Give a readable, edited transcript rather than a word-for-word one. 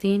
3